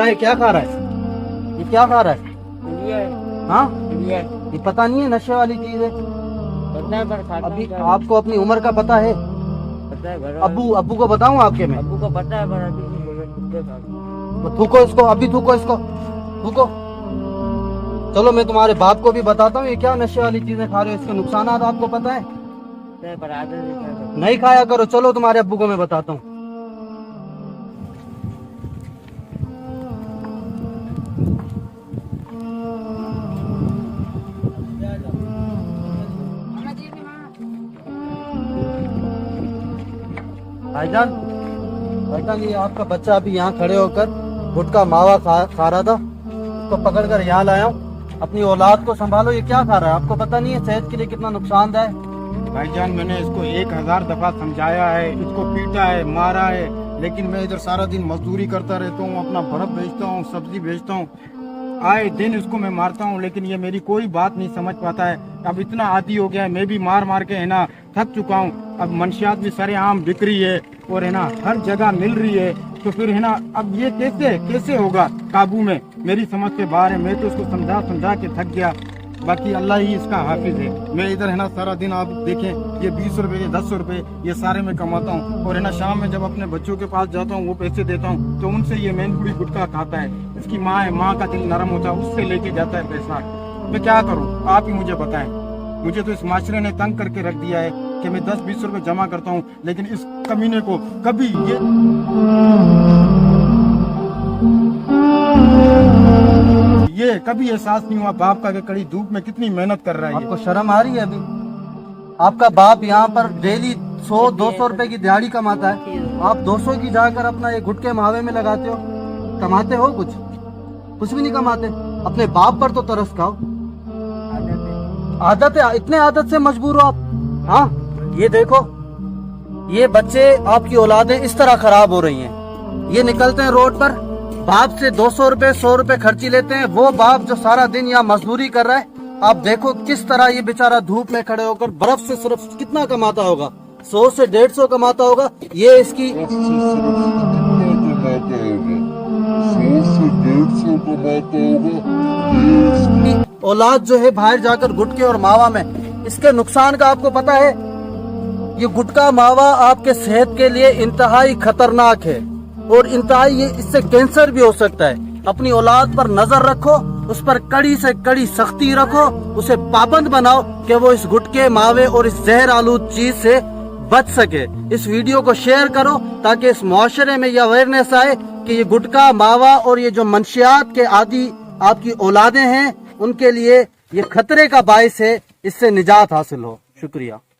बताए क्या खा रहा है, ये क्या खा रहा है? हाँ, ये पता नहीं है नशे वाली चीज है? अभी आपको अपनी उम्र का पता है? अब्बू को बताऊं आपके में? अब्बू को पता है पर अभी नहीं बोले। तो थूको इसको, अभी थूको इसको, थूको। चलो मैं तुम्हारे बाप को भी बताता हूँ ये क्या नशे वाली चीजें खा रहे हो, इसके नुकसान आपको पता है? पर आदत है, क्या करूं? नहीं खाया करो। चलो तुम्हारे अब्बू को मैं बताता हूँ। भाईजान, भाईजान ये आपका बच्चा अभी यहाँ खड़े होकर गुटखा मावा खा रहा था, उसको पकड़ कर यहाँ लाया हूँ। अपनी औलाद को संभालो, ये क्या खा रहा है? आपको पता नहीं है सेहत के लिए कितना नुकसानदायक? भाईजान मैंने इसको 1000 दफा समझाया है, इसको पीटा है, मारा है, लेकिन मैं इधर सारा दिन मजदूरी करता रहता हूँ, अपना बर्फ बेचता हूँ, सब्जी बेचता हूँ, आए दिन इसको मैं मारता हूँ, लेकिन ये मेरी कोई बात नहीं समझ पाता है। अब इतना आदी हो गया है, मैं भी मार मार के है ना थक चुका हूँ। अब मंशियात भी सरेआम बिक रही है और है ना हर जगह मिल रही है, तो फिर है ना अब ये कैसे होगा काबू में? मेरी समझ के बाहर है। मैं तो इसको समझा के थक गया, बाकी अल्लाह ही इसका हाफिज है। मैं इधर है ना सारा दिन आप देखें, ये 20 रुपए, 10 रुपए ये सारे मैं कमाता हूँ, और है ना शाम में जब अपने बच्चों के पास जाता हूँ वो पैसे देता हूँ, तो उनसे ये मैनपुरी गुटखा खाता है। इसकी माँ है, माँ का दिल नरम होता है, उससे लेके जाता है पैसा। मैं क्या करूँ, आप ही मुझे बताएं। मुझे तो इस माशरे ने तंग करके रख दिया है कि मैं 10-20 रुपए जमा करता हूँ, लेकिन इस कमीने को कभी ये कभी एहसास नहीं हुआ बाप का कि कड़ी धूप में कितनी मेहनत कर रहा है। आपको शर्म आ रही है? अभी आपका बाप यहाँ पर डेली 100-200 रुपए की दिहाड़ी कमाता है, आप 200 की जाकर अपना ये गुटके मावे में लगाते हो। कमाते हो कुछ भी नहीं कमाते। अपने बाप पर तो तरस खाओ। आदत है, इतने आदत से मजबूर हो आप? हाँ, ये देखो, ये बच्चे आपकी औलादें इस तरह खराब हो रही हैं। ये निकलते हैं रोड पर, बाप से 200 रुपए 100 रुपए खर्ची लेते हैं। वो बाप जो सारा दिन यहाँ मजदूरी कर रहा है, आप देखो किस तरह ये बेचारा धूप में खड़े होकर बर्फ से सिर्फ कितना कमाता होगा, 100 से 150 कमाता होगा। ये इसकी औलाद जो है बाहर जाकर गुटके और मावा में, इसके नुकसान का आपको पता है? ये गुटका मावा आपके सेहत के लिए इंतहाई खतरनाक है, और इंतहाई ये इससे कैंसर भी हो सकता है। अपनी औलाद पर नजर रखो, उस पर कड़ी से कड़ी सख्ती रखो, उसे पाबंद बनाओ कि वो इस गुटके मावे और इस जहर आलूद चीज से बच सके। इस वीडियो को शेयर करो ताकि इस मुआशरे में यह अवेयरनेस आए कि ये गुटका मावा और ये जो मंशियात के आदि आपकी औलादें हैं, उनके लिए ये खतरे का बायस है, इससे निजात हासिल हो। शुक्रिया।